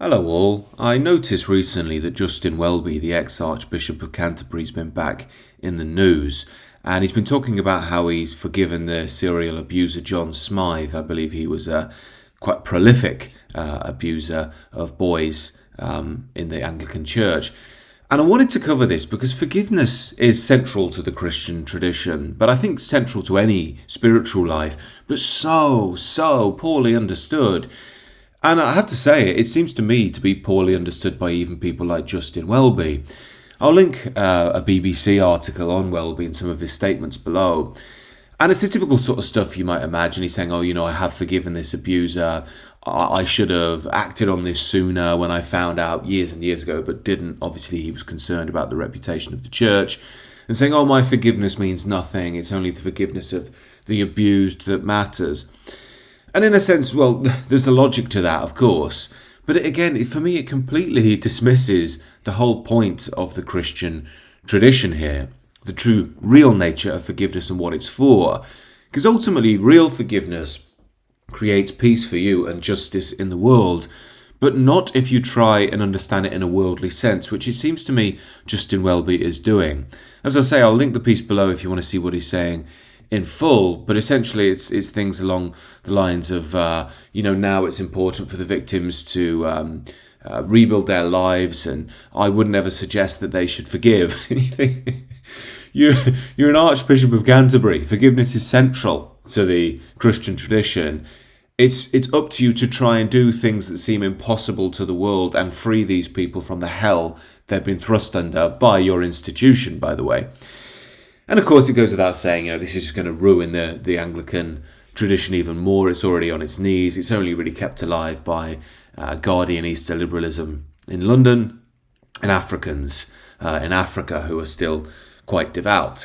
Hello all. I noticed recently that Justin Welby, the ex-Archbishop of Canterbury, has been back in the news, and he's been talking about how he's forgiven the serial abuser John Smythe. I believe he was a quite prolific abuser of boys in the Anglican Church. And I wanted to cover this because forgiveness is central to the Christian tradition, but I think central to any spiritual life, but so poorly understood. And I have to say, it seems to me to be poorly understood by even people like Justin Welby. I'll link a BBC article on Welby and some of his statements below. And it's the typical sort of stuff you might imagine. He's saying, I have forgiven this abuser. I should have acted on this sooner when I found out years and years ago, but didn't. Obviously, he was concerned about the reputation of the church. And saying, my forgiveness means nothing. It's only the forgiveness of the abused that matters. And in a sense, well, there's the logic to that, of course. But again, for me, it completely dismisses the whole point of the Christian tradition here, the true, real nature of forgiveness and what it's for. Because ultimately, real forgiveness creates peace for you and justice in the world, but not if you try and understand it in a worldly sense, which it seems to me Justin Welby is doing. As I say, I'll link the piece below if you want to see what he's saying in full, but essentially it's things along the lines of, now it's important for the victims to rebuild their lives, and I wouldn't ever suggest that they should forgive. You're an Archbishop of Canterbury. Forgiveness is central to the Christian tradition. It's up to you to try and do things that seem impossible to the world and free these people from the hell they've been thrust under by your institution, by the way. And of course, it goes without saying, this is just going to ruin the Anglican tradition even more. It's already on its knees. It's only really kept alive by Guardian Easter liberalism in London and Africans in Africa who are still quite devout.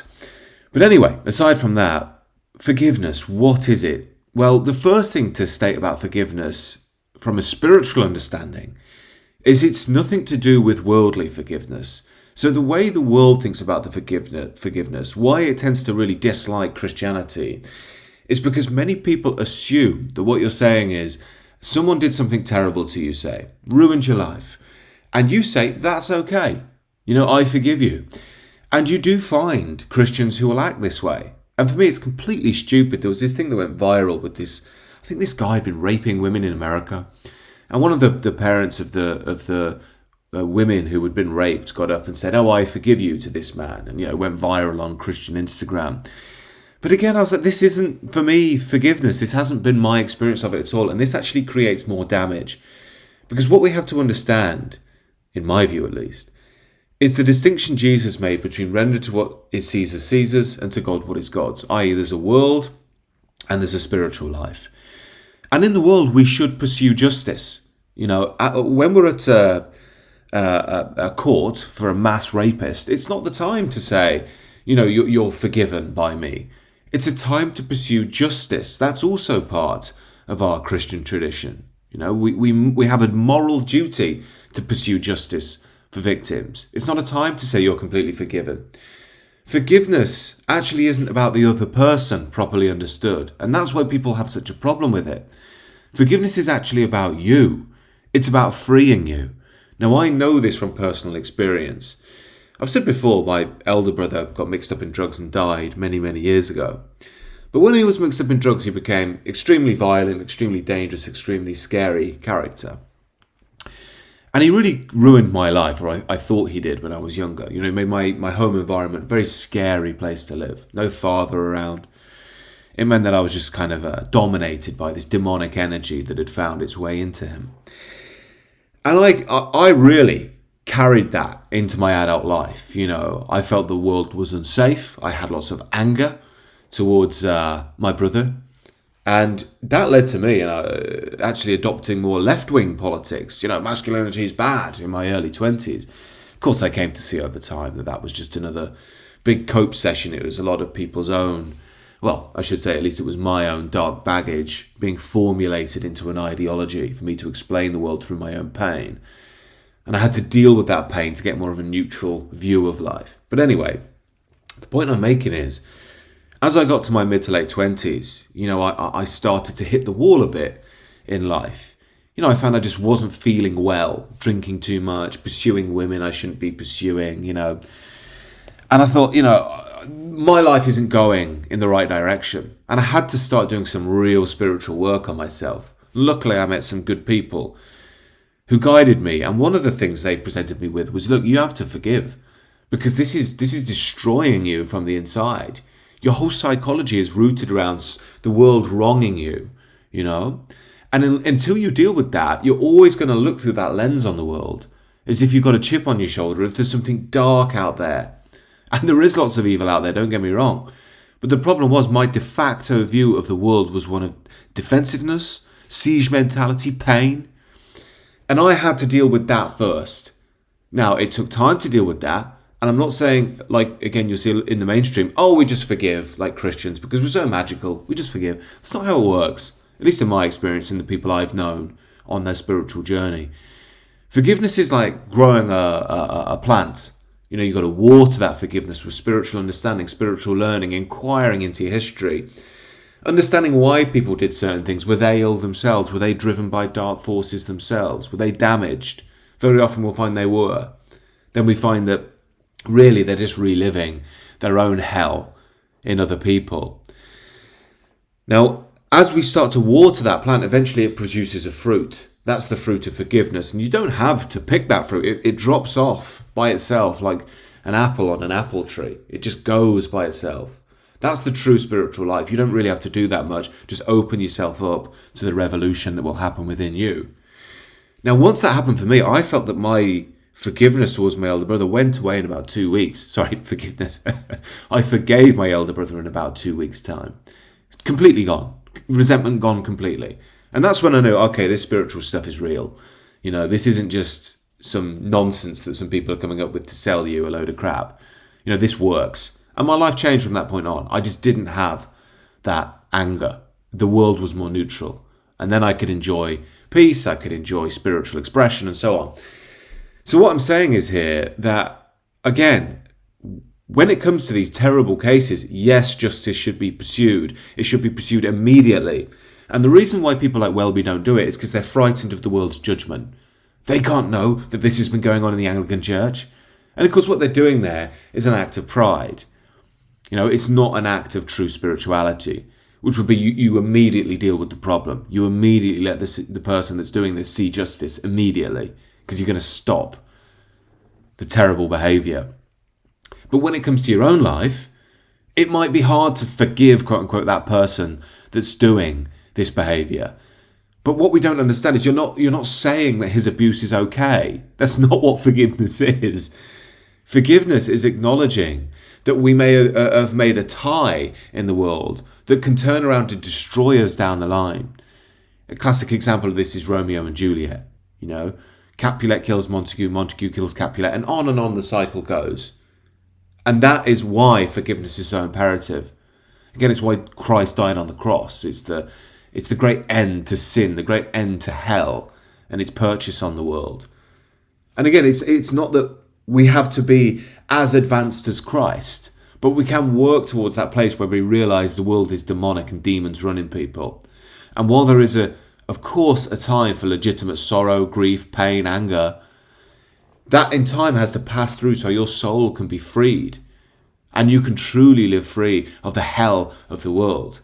But anyway, aside from that, forgiveness, what is it? Well, the first thing to state about forgiveness from a spiritual understanding is it's nothing to do with worldly forgiveness. So the way the world thinks about the forgiveness, why it tends to really dislike Christianity, is because many people assume that what you're saying is someone did something terrible to you, say, ruined your life, and you say, that's okay. I forgive you. And you do find Christians who will act this way. And for me, it's completely stupid. There was this thing that went viral with this, I think this guy had been raping women in America. And one of the parents of the women who had been raped got up and said, I forgive you to this man. And, it went viral on Christian Instagram. But again, I was like, this isn't, for me, forgiveness. This hasn't been my experience of it at all. And this actually creates more damage. Because what we have to understand, in my view at least, is the distinction Jesus made between render to what is Caesar's and to God what is God's. I.e., there's a world and there's a spiritual life. And in the world, we should pursue justice. When we're at a court for a mass rapist, it's not the time to say, you're forgiven by me. It's a time to pursue justice. That's also part of our Christian tradition. We have a moral duty to pursue justice for victims. It's not a time to say you're completely forgiven. Forgiveness actually isn't about the other person properly understood, and that's why people have such a problem with it. Forgiveness is actually about you. It's about freeing you. Now, I know this from personal experience. I've said before, my elder brother got mixed up in drugs and died many, many years ago. But when he was mixed up in drugs, he became extremely violent, extremely dangerous, extremely scary character. And he really ruined my life, or I thought he did when I was younger. He made my home environment a very scary place to live. No father around. It meant that I was just kind of dominated by this demonic energy that had found its way into him. And I really carried that into my adult life. I felt the world was unsafe. I had lots of anger towards my brother. And that led to me actually adopting more left-wing politics. Masculinity is bad in my early 20s. Of course, I came to see over time that was just another big cope session. It was a lot of people's own, well, I should say at least it was my own dark baggage being formulated into an ideology for me to explain the world through my own pain. And I had to deal with that pain to get more of a neutral view of life. But anyway, the point I'm making is, as I got to my mid to late 20s, I started to hit the wall a bit in life. I found I just wasn't feeling well, drinking too much, pursuing women I shouldn't be pursuing, And I thought, my life isn't going in the right direction. And I had to start doing some real spiritual work on myself. Luckily, I met some good people who guided me. And one of the things they presented me with was, look, you have to forgive, because this is destroying you from the inside. Your whole psychology is rooted around the world wronging you, And until you deal with that, you're always going to look through that lens on the world, as if you've got a chip on your shoulder, if there's something dark out there. And there is lots of evil out there, don't get me wrong. But the problem was, my de facto view of the world was one of defensiveness, siege mentality, pain. And I had to deal with that first. Now, it took time to deal with that. And I'm not saying, like, again, you'll see in the mainstream, we just forgive, like Christians, because we're so magical. We just forgive. That's not how it works, at least in my experience and the people I've known on their spiritual journey. Forgiveness is like growing a plant. You've got to water that forgiveness with spiritual understanding, spiritual learning, inquiring into your history, understanding why people did certain things. Were they ill themselves? Were they driven by dark forces themselves? Were they damaged? Very often we'll find they were. Then we find that really they're just reliving their own hell in other people. Now, as we start to water that plant, eventually it produces a fruit. That's the fruit of forgiveness. And you don't have to pick that fruit. It drops off by itself like an apple on an apple tree. It just goes by itself. That's the true spiritual life. You don't really have to do that much. Just open yourself up to the revolution that will happen within you. Now, once that happened for me, I felt that my forgiveness towards my elder brother went away in about 2 weeks. Sorry, forgiveness. I forgave my elder brother in about 2 weeks' time. Completely gone. Resentment gone completely. And that's when I knew, okay, this spiritual stuff is real. This isn't just some nonsense that some people are coming up with to sell you a load of crap. This works. And my life changed from that point on. I just didn't have that anger. The world was more neutral. And then I could enjoy peace, I could enjoy spiritual expression, and so on. So what I'm saying is here that, again, when it comes to these terrible cases, yes, justice should be pursued. It should be pursued immediately. And the reason why people like Welby don't do it is because they're frightened of the world's judgment. They can't know that this has been going on in the Anglican Church. And of course, what they're doing there is an act of pride. It's not an act of true spirituality, which would be you immediately deal with the problem. You immediately let the person that's doing this see justice immediately, because you're going to stop the terrible behaviour. But when it comes to your own life, it might be hard to forgive, quote unquote, that person that's doing this behaviour. But what we don't understand is you're not saying that his abuse is okay. That's not what forgiveness is. Forgiveness is acknowledging that we may have made a tie in the world that can turn around to destroy us down the line. A classic example of this is Romeo and Juliet. Capulet kills Montague, Montague kills Capulet, and on the cycle goes. And that is why forgiveness is so imperative. Again, it's why Christ died on the cross. It's the great end to sin, the great end to hell, and its purchase on the world. And again, it's not that we have to be as advanced as Christ, but we can work towards that place where we realise the world is demonic and demons running people. And while there is, of course, a time for legitimate sorrow, grief, pain, anger, that in time has to pass through so your soul can be freed and you can truly live free of the hell of the world.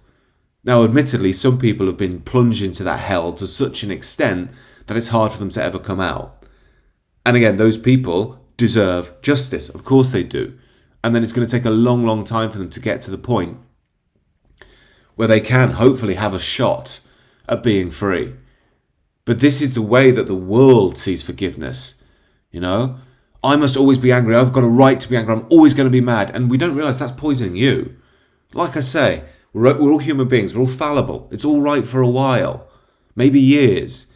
Now, admittedly, some people have been plunged into that hell to such an extent that it's hard for them to ever come out. And again, those people deserve justice. Of course they do. And then it's going to take a long, long time for them to get to the point where they can hopefully have a shot at being free. But this is the way that the world sees forgiveness. I must always be angry. I've got a right to be angry. I'm always going to be mad. And we don't realise that's poisoning you. Like I say, we're all human beings. We're all fallible. It's all right for a while, maybe years.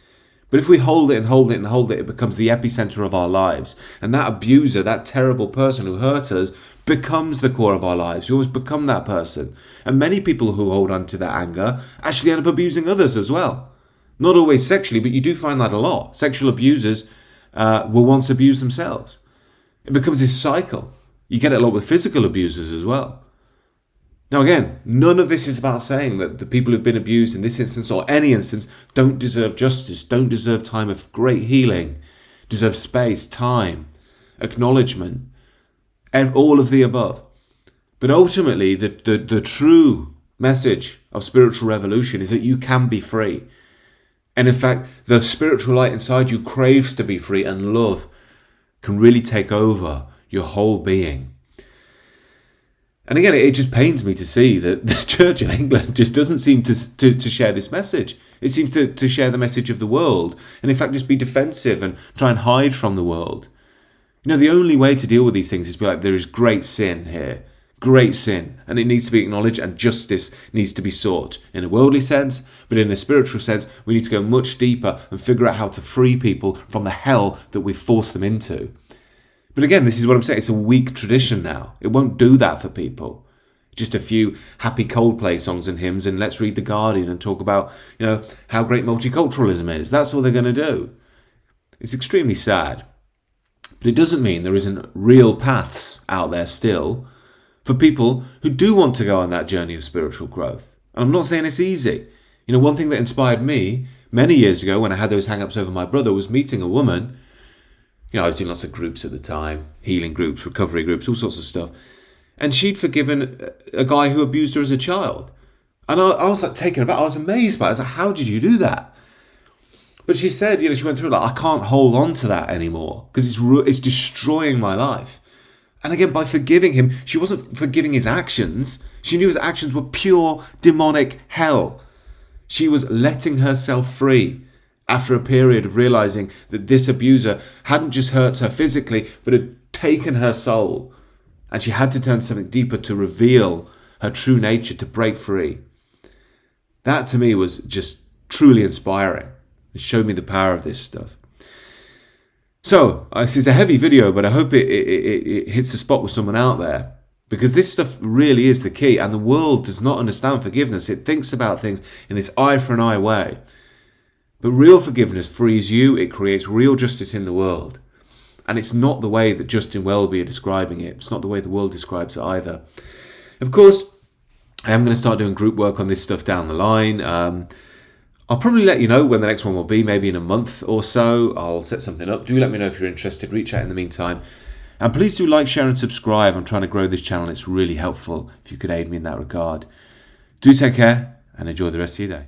But if we hold it and hold it and hold it, it becomes the epicenter of our lives. And that abuser, that terrible person who hurt us, becomes the core of our lives. You always become that person. And many people who hold on to that anger actually end up abusing others as well. Not always sexually, but you do find that a lot. Sexual abusers will once abuse themselves. It becomes this cycle. You get it a lot with physical abusers as well. Now again, none of this is about saying that the people who've been abused in this instance or any instance don't deserve justice, don't deserve time of great healing, deserve space, time, acknowledgement, all of the above. But ultimately, the true message of spiritual revolution is that you can be free. And in fact, the spiritual light inside you craves to be free, and love can really take over your whole being. And again, it just pains me to see that the Church of England just doesn't seem to share this message. It seems to share the message of the world, and in fact just be defensive and try and hide from the world. You know, the only way to deal with these things is to be like, there is great sin here. Great sin, and it needs to be acknowledged, and justice needs to be sought in a worldly sense, but in a spiritual sense we need to go much deeper and figure out how to free people from the hell that we've forced them into. But again, this is what I'm saying, it's a weak tradition now. It won't do that for people. Just a few happy Coldplay songs and hymns, and let's read The Guardian and talk about, you know, how great multiculturalism is. That's all they're going to do. It's extremely sad. But it doesn't mean there isn't real paths out there still for people who do want to go on that journey of spiritual growth. And I'm not saying it's easy. You know, one thing that inspired me many years ago when I had those hang-ups over my brother was meeting a woman. You know, I was doing lots of groups at the time, healing groups, recovery groups, all sorts of stuff. And she'd forgiven a guy who abused her as a child. And I was like taken aback. I was amazed by it. I was like, how did you do that? But she said, you know, she went through like, I can't hold on to that anymore because it's destroying my life. And again, by forgiving him, she wasn't forgiving his actions. She knew his actions were pure demonic hell. She was letting herself free after a period of realizing that this abuser hadn't just hurt her physically, but had taken her soul. And she had to turn to something deeper to reveal her true nature, to break free. That to me was just truly inspiring. It showed me the power of this stuff. So, this is a heavy video, but I hope it hits the spot with someone out there. Because this stuff really is the key, and the world does not understand forgiveness. It thinks about things in this eye for an eye way. But real forgiveness frees you, it creates real justice in the world. And it's not the way that Justin Welby are describing it. It's not the way the world describes it either. Of course, I am going to start doing group work on this stuff down the line. I'll probably let you know when the next one will be, maybe in a month or so. I'll set something up. Do let me know if you're interested. Reach out in the meantime. And please do like, share and subscribe. I'm trying to grow this channel. It's really helpful if you could aid me in that regard. Do take care and enjoy the rest of your day.